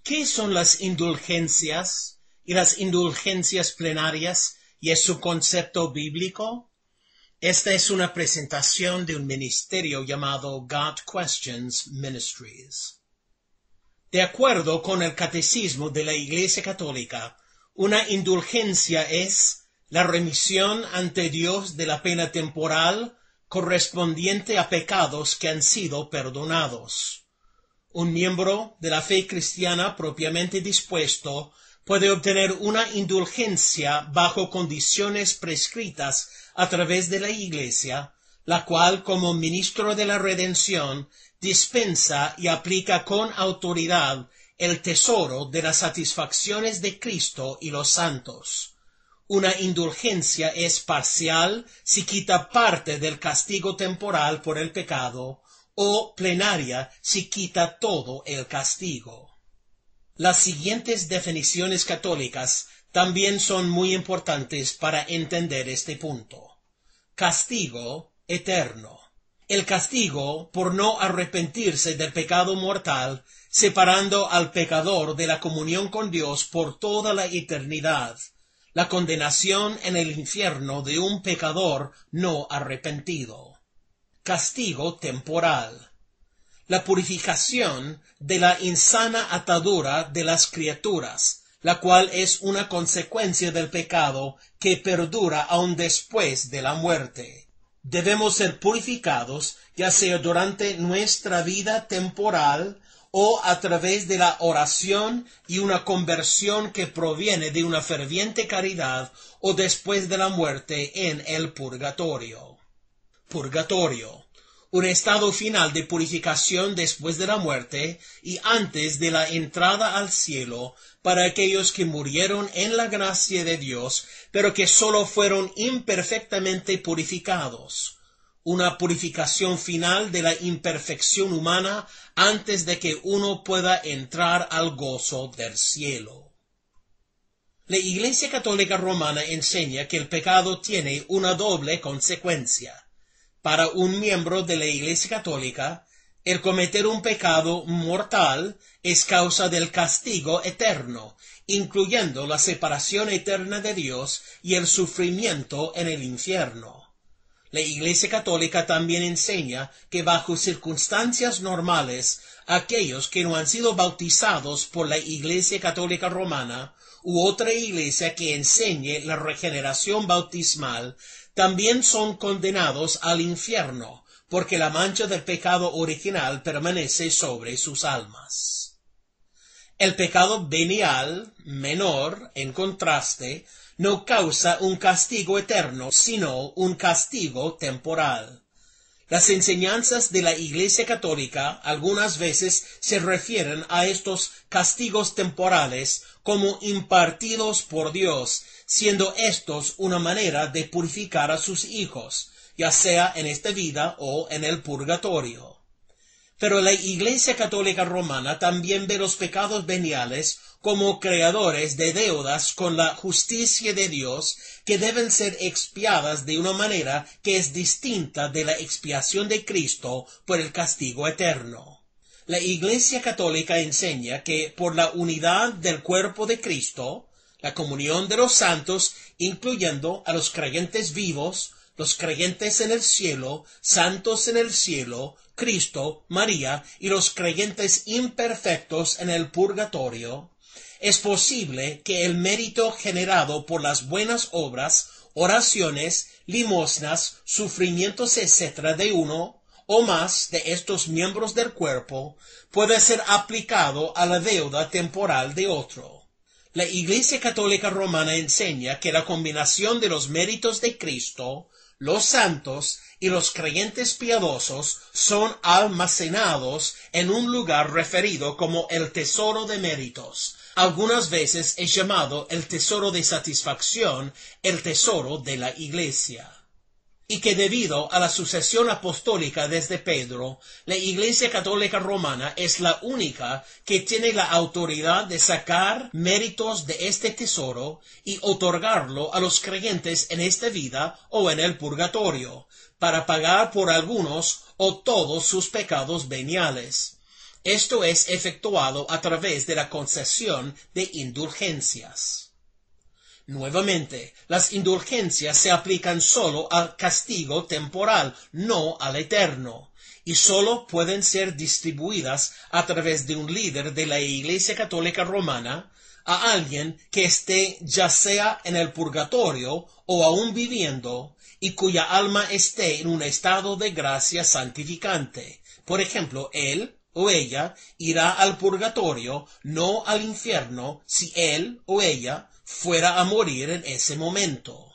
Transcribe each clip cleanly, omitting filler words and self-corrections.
¿Qué son las indulgencias y las indulgencias plenarias y es su concepto bíblico? Esta es una presentación de un ministerio llamado God Questions Ministries. De acuerdo con el Catecismo de la Iglesia Católica, una indulgencia es la remisión ante Dios de la pena temporal correspondiente a pecados que han sido perdonados. Un miembro de la fe cristiana propiamente dispuesto puede obtener una indulgencia bajo condiciones prescritas a través de la Iglesia, la cual, como ministro de la redención, dispensa y aplica con autoridad el tesoro de las satisfacciones de Cristo y los santos. Una indulgencia es parcial si quita parte del castigo temporal por el pecado, o plenaria si quita todo el castigo. Las siguientes definiciones católicas también son muy importantes para entender este punto. Castigo eterno. El castigo por no arrepentirse del pecado mortal, separando al pecador de la comunión con Dios por toda la eternidad. La condenación en el infierno de un pecador no arrepentido. Castigo temporal. La purificación de la insana atadura de las criaturas, la cual es una consecuencia del pecado que perdura aún después de la muerte. Debemos ser purificados, ya sea durante nuestra vida temporal o a través de la oración y una conversión que proviene de una ferviente caridad o después de la muerte en el purgatorio. Purgatorio. Un estado final de purificación después de la muerte y antes de la entrada al cielo para aquellos que murieron en la gracia de Dios, pero que sólo fueron imperfectamente purificados. Una purificación final de la imperfección humana antes de que uno pueda entrar al gozo del cielo. La Iglesia Católica Romana enseña que el pecado tiene una doble consecuencia. Para un miembro de la Iglesia Católica, el cometer un pecado mortal es causa del castigo eterno, incluyendo la separación eterna de Dios y el sufrimiento en el infierno. La Iglesia Católica también enseña que bajo circunstancias normales, aquellos que no han sido bautizados por la Iglesia Católica Romana u otra iglesia que enseñe la regeneración bautismal, también son condenados al infierno, porque la mancha del pecado original permanece sobre sus almas. El pecado venial, menor, en contraste, no causa un castigo eterno, sino un castigo temporal. Las enseñanzas de la Iglesia Católica algunas veces se refieren a estos castigos temporales como impartidos por Dios, siendo estos una manera de purificar a sus hijos, ya sea en esta vida o en el purgatorio. Pero la Iglesia Católica Romana también ve los pecados veniales como creadores de deudas con la justicia de Dios que deben ser expiadas de una manera que es distinta de la expiación de Cristo por el castigo eterno. La Iglesia Católica enseña que por la unidad del cuerpo de Cristo, la comunión de los santos, incluyendo a los creyentes vivos, los creyentes en el cielo, santos en el cielo, Cristo, María y los creyentes imperfectos en el purgatorio, es posible que el mérito generado por las buenas obras, oraciones, limosnas, sufrimientos, etc. de uno o más de estos miembros del cuerpo pueda ser aplicado a la deuda temporal de otro. La Iglesia Católica Romana enseña que la combinación de los méritos de Cristo, los santos y los creyentes piadosos son almacenados en un lugar referido como el tesoro de méritos. Algunas veces es llamado el tesoro de satisfacción, el tesoro de la Iglesia. Y que debido a la sucesión apostólica desde Pedro, la Iglesia Católica Romana es la única que tiene la autoridad de sacar méritos de este tesoro y otorgarlo a los creyentes en esta vida o en el purgatorio, para pagar por algunos o todos sus pecados veniales. Esto es efectuado a través de la concesión de indulgencias. Nuevamente, las indulgencias se aplican solo al castigo temporal, no al eterno, y solo pueden ser distribuidas a través de un líder de la Iglesia Católica Romana a alguien que esté ya sea en el purgatorio o aún viviendo y cuya alma esté en un estado de gracia santificante. Por ejemplo, él o ella irá al purgatorio, no al infierno, si él o ella fuera a morir en ese momento.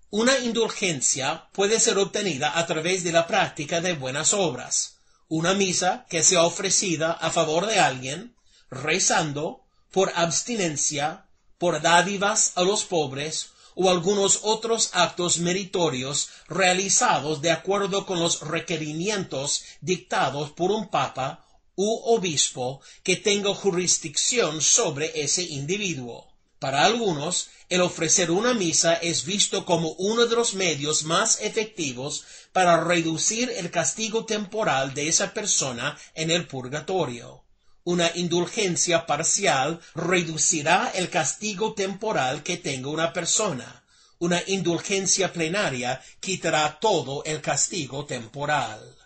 Una indulgencia puede ser obtenida a través de la práctica de buenas obras. Una misa que sea ofrecida a favor de alguien, rezando, por abstinencia, por dádivas a los pobres, o algunos otros actos meritorios realizados de acuerdo con los requerimientos dictados por un papa u obispo que tenga jurisdicción sobre ese individuo. Para algunos, el ofrecer una misa es visto como uno de los medios más efectivos para reducir el castigo temporal de esa persona en el purgatorio. Una indulgencia parcial reducirá el castigo temporal que tenga una persona. Una indulgencia plenaria quitará todo el castigo temporal.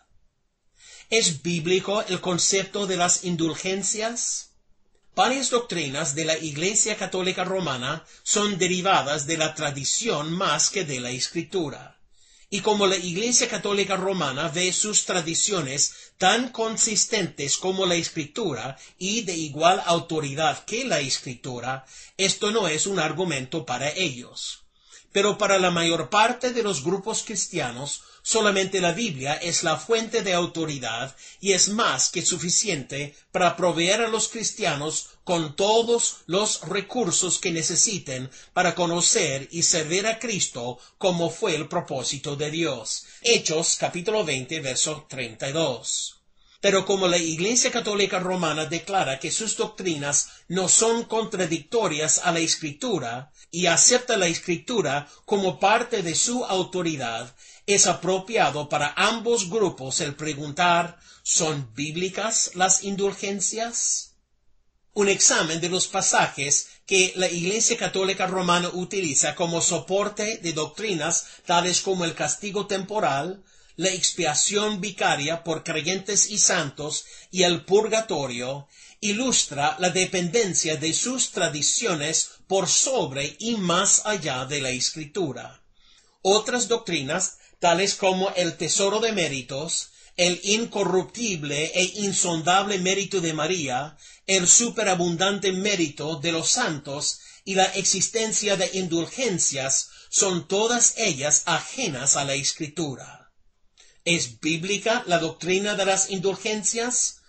¿Es bíblico el concepto de las indulgencias? Varias doctrinas de la Iglesia Católica Romana son derivadas de la tradición más que de la Escritura. Y como la Iglesia Católica Romana ve sus tradiciones tan consistentes como la Escritura y de igual autoridad que la Escritura, esto no es un argumento para ellos. Pero para la mayor parte de los grupos cristianos, solamente la Biblia es la fuente de autoridad y es más que suficiente para proveer a los cristianos con todos los recursos que necesiten para conocer y servir a Cristo como fue el propósito de Dios. Hechos capítulo 20, verso 32. Pero como la Iglesia Católica Romana declara que sus doctrinas no son contradictorias a la Escritura y acepta la Escritura como parte de su autoridad, es apropiado para ambos grupos el preguntar, ¿son bíblicas las indulgencias? Un examen de los pasajes que la Iglesia Católica Romana utiliza como soporte de doctrinas tales como el castigo temporal, la expiación vicaria por creyentes y santos y el purgatorio, ilustra la dependencia de sus tradiciones por sobre y más allá de la Escritura. Otras doctrinas, tales como el tesoro de méritos, el incorruptible e insondable mérito de María, el superabundante mérito de los santos y la existencia de indulgencias, son todas ellas ajenas a la Escritura. ¿Es bíblica la doctrina de las indulgencias?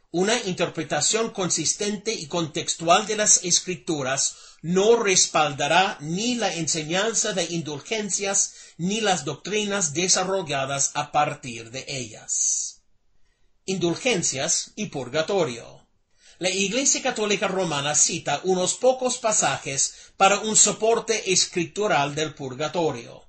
Una interpretación consistente y contextual de las Escrituras no respaldará ni la enseñanza de indulgencias ni las doctrinas desarrolladas a partir de ellas. Indulgencias y purgatorio. La Iglesia Católica Romana cita unos pocos pasajes para un soporte escritural del purgatorio.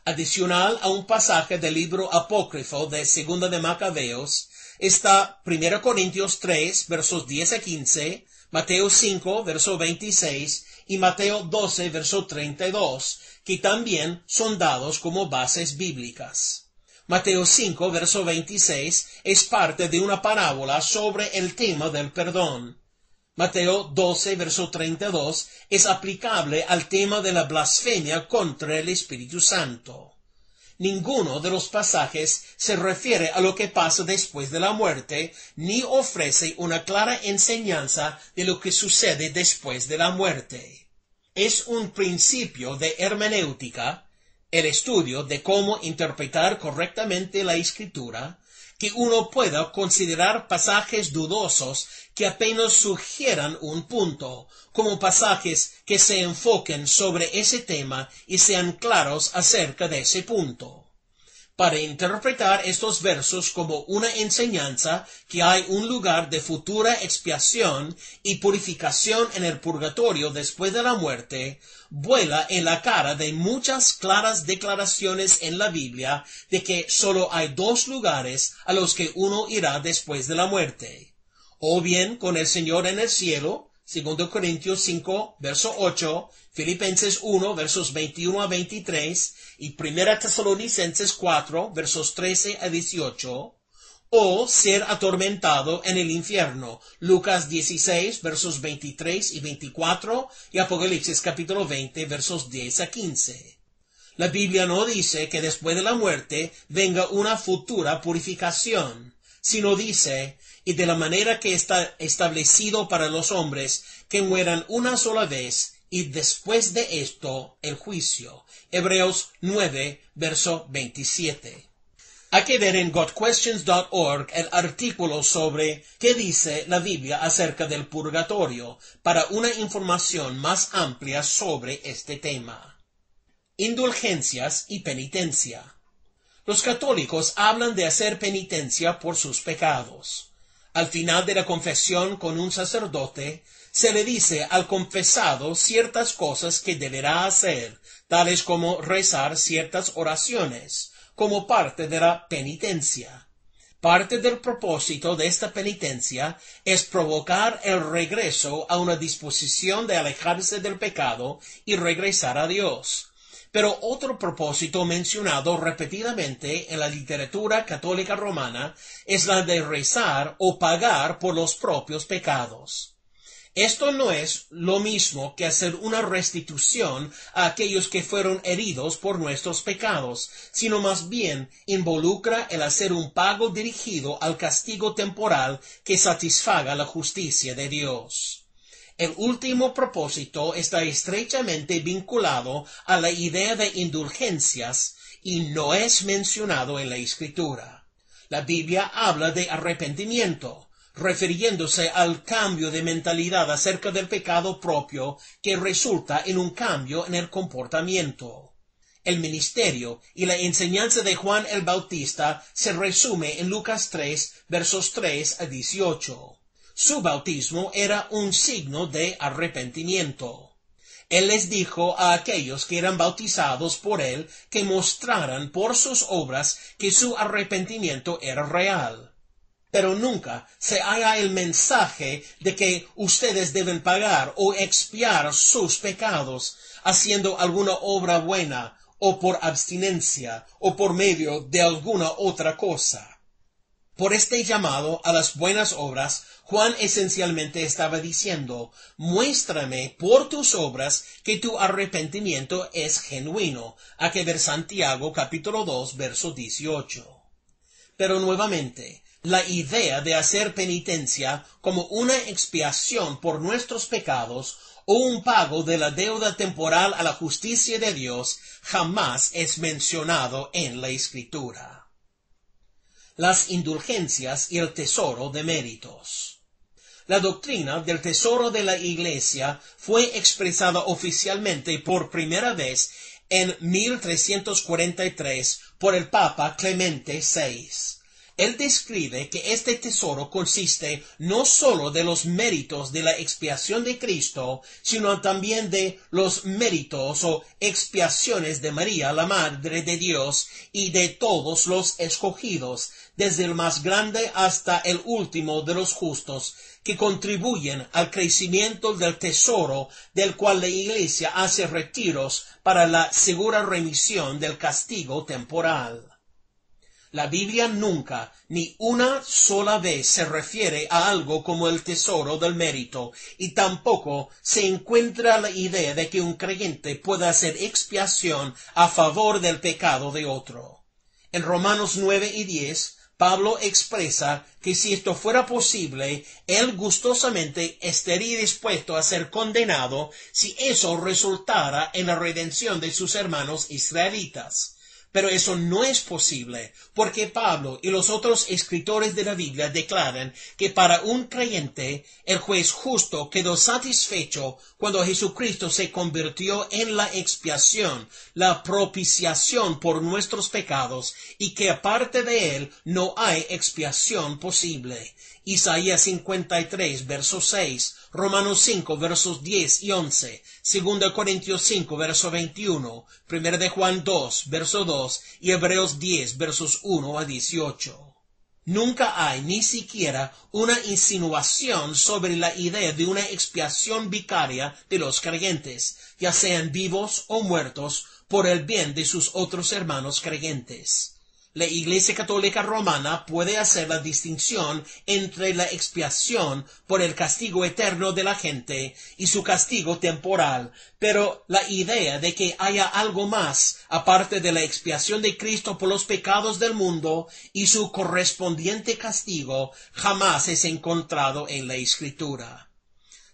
Adicional a un pasaje del libro apócrifo de Segunda de Macabeos, está 1 Corintios 3, versos 10 a 15, Mateo 5, verso 26 y Mateo 12, verso 32, que también son dados como bases bíblicas. Mateo 5, verso 26 es parte de una parábola sobre el tema del perdón. Mateo 12, verso 32 es aplicable al tema de la blasfemia contra el Espíritu Santo. Ninguno de los pasajes se refiere a lo que pasa después de la muerte, ni ofrece una clara enseñanza de lo que sucede después de la muerte. Es un principio de hermenéutica, el estudio de cómo interpretar correctamente la Escritura, que uno pueda considerar pasajes dudosos que apenas sugieran un punto, como pasajes que se enfoquen sobre ese tema y sean claros acerca de ese punto. Para interpretar estos versos como una enseñanza que hay un lugar de futura expiación y purificación en el purgatorio después de la muerte, vuela en la cara de muchas claras declaraciones en la Biblia de que solo hay dos lugares a los que uno irá después de la muerte. o bien con el Señor en el cielo, 2 Corintios 5, verso 8, Filipenses 1, versos 21 a 23, y 1 Tesalonicenses 4, versos 13 a 18, o ser atormentado en el infierno, Lucas 16, versos 23 y 24, y Apocalipsis capítulo 20, versos 10 a 15. La Biblia no dice que después de la muerte venga una futura purificación, sino dice, y de la manera que está establecido para los hombres, que mueran una sola vez, y después de esto el juicio. Hebreos 9, verso 27. Hay que ver en godquestions.org el artículo sobre qué dice la Biblia acerca del purgatorio para una información más amplia sobre este tema. Indulgencias y penitencia. Los católicos hablan de hacer penitencia por sus pecados. Al final de la confesión con un sacerdote, se le dice al confesado ciertas cosas que deberá hacer, tales como rezar ciertas oraciones, como parte de la penitencia. Parte del propósito de esta penitencia es provocar el regreso a una disposición de alejarse del pecado y regresar a Dios. Pero otro propósito mencionado repetidamente en la literatura católica romana es la de rezar o pagar por los propios pecados. Esto no es lo mismo que hacer una restitución a aquellos que fueron heridos por nuestros pecados, sino más bien involucra el hacer un pago dirigido al castigo temporal que satisfaga la justicia de Dios. El último propósito está estrechamente vinculado a la idea de indulgencias y no es mencionado en la Escritura. La Biblia habla de arrepentimiento, refiriéndose al cambio de mentalidad acerca del pecado propio que resulta en un cambio en el comportamiento. El ministerio y la enseñanza de Juan el Bautista se resume en Lucas 3, versos 3 a 18. Su bautismo era un signo de arrepentimiento. Él les dijo a aquellos que eran bautizados por él que mostraran por sus obras que su arrepentimiento era real. Pero nunca se haga el mensaje de que ustedes deben pagar o expiar sus pecados haciendo alguna obra buena o por abstinencia o por medio de alguna otra cosa. Por este llamado a las buenas obras, Juan esencialmente estaba diciendo, muéstrame por tus obras que tu arrepentimiento es genuino. Hay que ver Santiago capítulo 2, verso 18. Pero nuevamente, la idea de hacer penitencia como una expiación por nuestros pecados o un pago de la deuda temporal a la justicia de Dios jamás es mencionado en la Escritura. Las indulgencias y el tesoro de méritos. La doctrina del tesoro de la Iglesia fue expresada oficialmente por primera vez en 1343 por el Papa Clemente VI. Él describe que este tesoro consiste no sólo de los méritos de la expiación de Cristo, sino también de los méritos o expiaciones de María, la Madre de Dios, y de todos los escogidos, desde el más grande hasta el último de los justos, que contribuyen al crecimiento del tesoro del cual la Iglesia hace retiros para la segura remisión del castigo temporal. La Biblia nunca, ni una sola vez se refiere a algo como el tesoro del mérito, y tampoco se encuentra la idea de que un creyente pueda hacer expiación a favor del pecado de otro. En Romanos 9 y 10, Pablo expresa que si esto fuera posible, él gustosamente estaría dispuesto a ser condenado si eso resultara en la redención de sus hermanos israelitas. Pero eso no es posible, porque Pablo y los otros escritores de la Biblia declaran que para un creyente el juez justo quedó satisfecho cuando Jesucristo se convirtió en la expiación, la propiciación por nuestros pecados, y que aparte de él no hay expiación posible. Isaías 53, verso 6, Romanos 5, versos 10 y 11, 2 Corintios 5, verso 21, 1 de Juan 2, verso 2 y Hebreos 10, versos 1 a 18. Nunca hay ni siquiera una insinuación sobre la idea de una expiación vicaria de los creyentes, ya sean vivos o muertos, por el bien de sus otros hermanos creyentes. La Iglesia Católica Romana puede hacer la distinción entre la expiación por el castigo eterno de la gente y su castigo temporal, pero la idea de que haya algo más aparte de la expiación de Cristo por los pecados del mundo y su correspondiente castigo jamás es encontrado en la Escritura.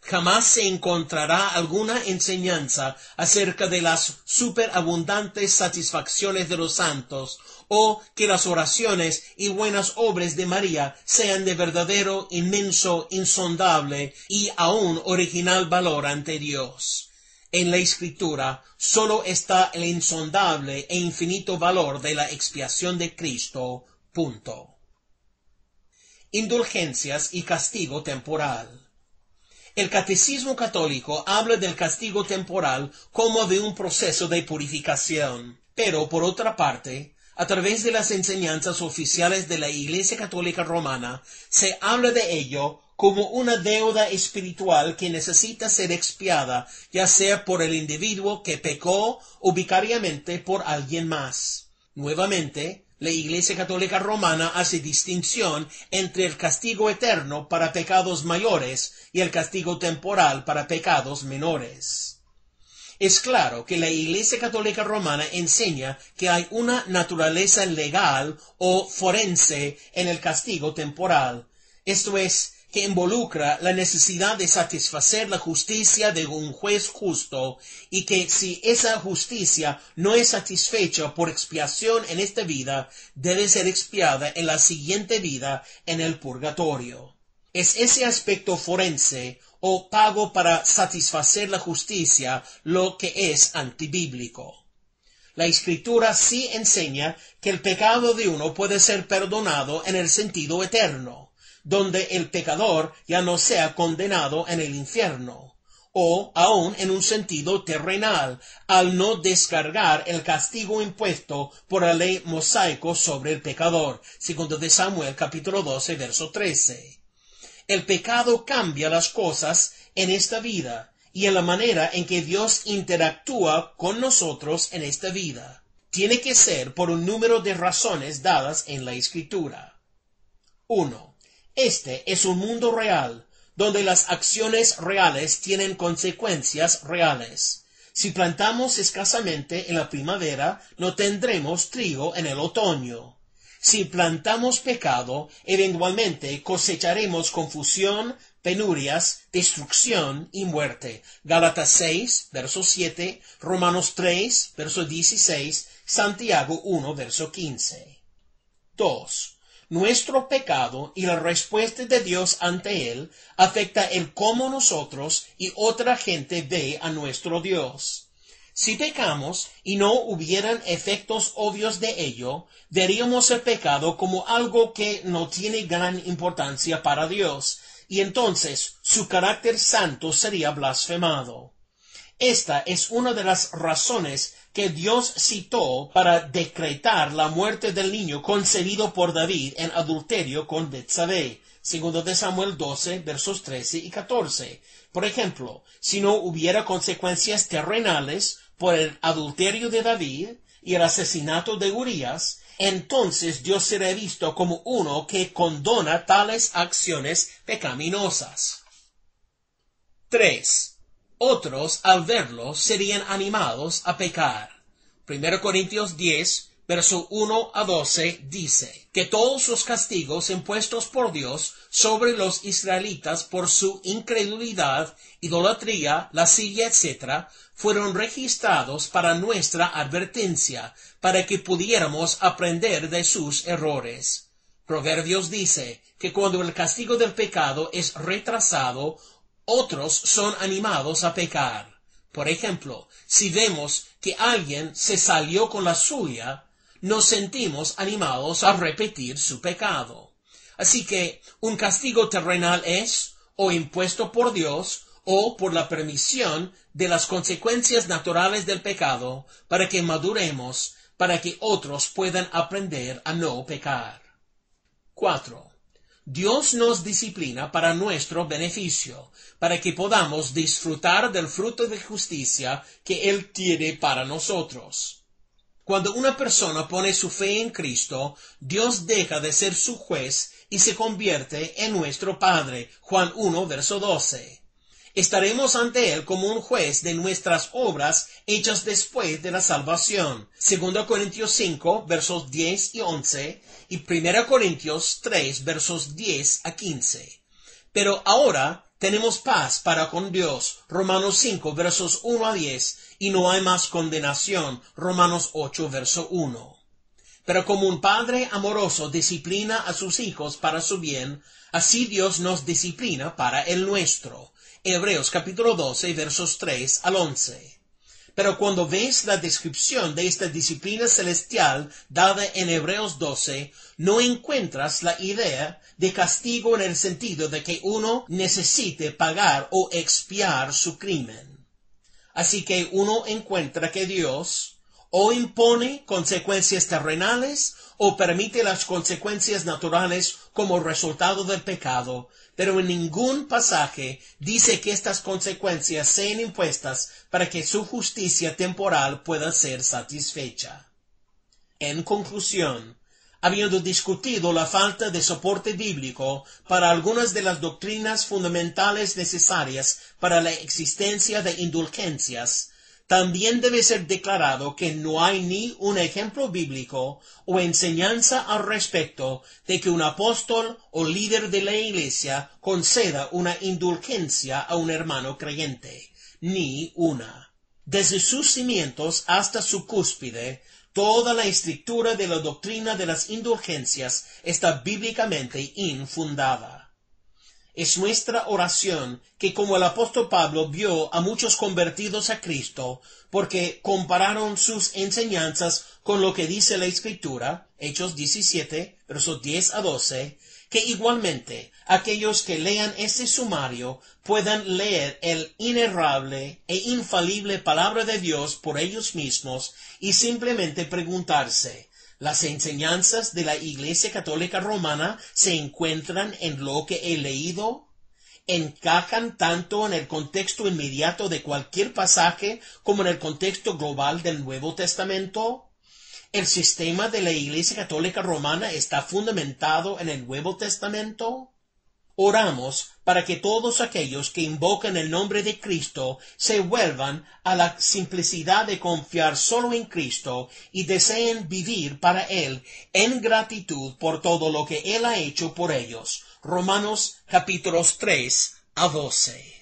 Jamás se encontrará alguna enseñanza acerca de las superabundantes satisfacciones de los santos o que las oraciones y buenas obras de María sean de verdadero, inmenso, insondable y aún original valor ante Dios. En la Escritura solo está el insondable e infinito valor de la expiación de Cristo. Punto. Indulgencias y castigo temporal. El Catecismo Católico habla del castigo temporal como de un proceso de purificación, pero por otra parte, a través de las enseñanzas oficiales de la Iglesia Católica Romana, se habla de ello como una deuda espiritual que necesita ser expiada, ya sea por el individuo que pecó o vicariamente por alguien más. Nuevamente, la Iglesia Católica Romana hace distinción entre el castigo eterno para pecados mayores y el castigo temporal para pecados menores. Es claro que la Iglesia Católica Romana enseña que hay una naturaleza legal o forense en el castigo temporal, esto es, que involucra la necesidad de satisfacer la justicia de un juez justo y que si esa justicia no es satisfecha por expiación en esta vida, debe ser expiada en la siguiente vida en el purgatorio. Es ese aspecto forense o pago para satisfacer la justicia lo que es antibíblico. La Escritura sí enseña que el pecado de uno puede ser perdonado en el sentido eterno, donde el pecador ya no sea condenado en el infierno, o aun en un sentido terrenal, al no descargar el castigo impuesto por la ley mosaico sobre el pecador, segundo de Samuel capítulo 12, verso 13. El pecado cambia las cosas en esta vida y en la manera en que Dios interactúa con nosotros en esta vida. Tiene que ser por un número de razones dadas en la Escritura. 1. Este es un mundo real, donde las acciones reales tienen consecuencias reales. Si plantamos escasamente en la primavera, no tendremos trigo en el otoño. Si plantamos pecado, eventualmente cosecharemos confusión, penurias, destrucción y muerte. Gálatas 6, verso 7, Romanos 3, verso 16, Santiago 1, verso 15. 2. Nuestro pecado y la respuesta de Dios ante él afecta el cómo nosotros y otra gente ve a nuestro Dios. Si pecamos y no hubieran efectos obvios de ello, veríamos el pecado como algo que no tiene gran importancia para Dios, y entonces su carácter santo sería blasfemado. Esta es una de las razones que Dios citó para decretar la muerte del niño concebido por David en adulterio con Betsabé, segundo de Samuel 12, versos 13 y 14. Por ejemplo, si no hubiera consecuencias terrenales por el adulterio de David y el asesinato de Urías, entonces Dios será visto como uno que condona tales acciones pecaminosas. 3. Otros, al verlo, serían animados a pecar. 1 Corintios 10, verso 1 a 12, dice que todos los castigos impuestos por Dios sobre los israelitas por su incredulidad, idolatría, lascivia, etc., fueron registrados para nuestra advertencia, para que pudiéramos aprender de sus errores. Proverbios dice que cuando el castigo del pecado es retrasado, otros son animados a pecar. Por ejemplo, si vemos que alguien se salió con la suya, nos sentimos animados a repetir su pecado. Así que un castigo terrenal es o impuesto por Dios o por la permisión de las consecuencias naturales del pecado para que maduremos, para que otros puedan aprender a no pecar. 4. Dios nos disciplina para nuestro beneficio, para que podamos disfrutar del fruto de justicia que Él tiene para nosotros. Cuando una persona pone su fe en Cristo, Dios deja de ser su juez y se convierte en nuestro Padre. Juan 1, verso 12. Estaremos ante Él como un juez de nuestras obras hechas después de la salvación. 2 Corintios 5, versos 10 y 11 y 1 Corintios 3, versos 10 a 15. Pero ahora tenemos paz para con Dios. Romanos 5, versos 1 a 10, y no hay más condenación. Romanos 8, verso 1. Pero como un padre amoroso disciplina a sus hijos para su bien, así Dios nos disciplina para el nuestro. Hebreos capítulo 12, versos 3 al 11. Pero cuando ves la descripción de esta disciplina celestial dada en Hebreos 12, no encuentras la idea de castigo en el sentido de que uno necesite pagar o expiar su crimen. Así que uno encuentra que Dios o impone consecuencias terrenales o permite las consecuencias naturales como resultado del pecado, pero en ningún pasaje dice que estas consecuencias sean impuestas para que su justicia temporal pueda ser satisfecha. En conclusión, habiendo discutido la falta de soporte bíblico para algunas de las doctrinas fundamentales necesarias para la existencia de indulgencias, también debe ser declarado que no hay ni un ejemplo bíblico o enseñanza al respecto de que un apóstol o líder de la Iglesia conceda una indulgencia a un hermano creyente. Ni una. Desde sus cimientos hasta su cúspide, toda la estructura de la doctrina de las indulgencias está bíblicamente infundada. Es nuestra oración que, como el apóstol Pablo vio a muchos convertidos a Cristo, porque compararon sus enseñanzas con lo que dice la Escritura, Hechos 17, versos 10 a 12, que igualmente aquellos que lean este sumario puedan leer el inerrable e infalible palabra de Dios por ellos mismos y simplemente preguntarse: ¿las enseñanzas de la Iglesia Católica Romana se encuentran en lo que he leído? ¿Encajan tanto en el contexto inmediato de cualquier pasaje como en el contexto global del Nuevo Testamento? ¿El sistema de la Iglesia Católica Romana está fundamentado en el Nuevo Testamento? Oramos para que todos aquellos que invocan el nombre de Cristo se vuelvan a la simplicidad de confiar solo en Cristo y deseen vivir para Él en gratitud por todo lo que Él ha hecho por ellos. Romanos capítulos 3 a 12.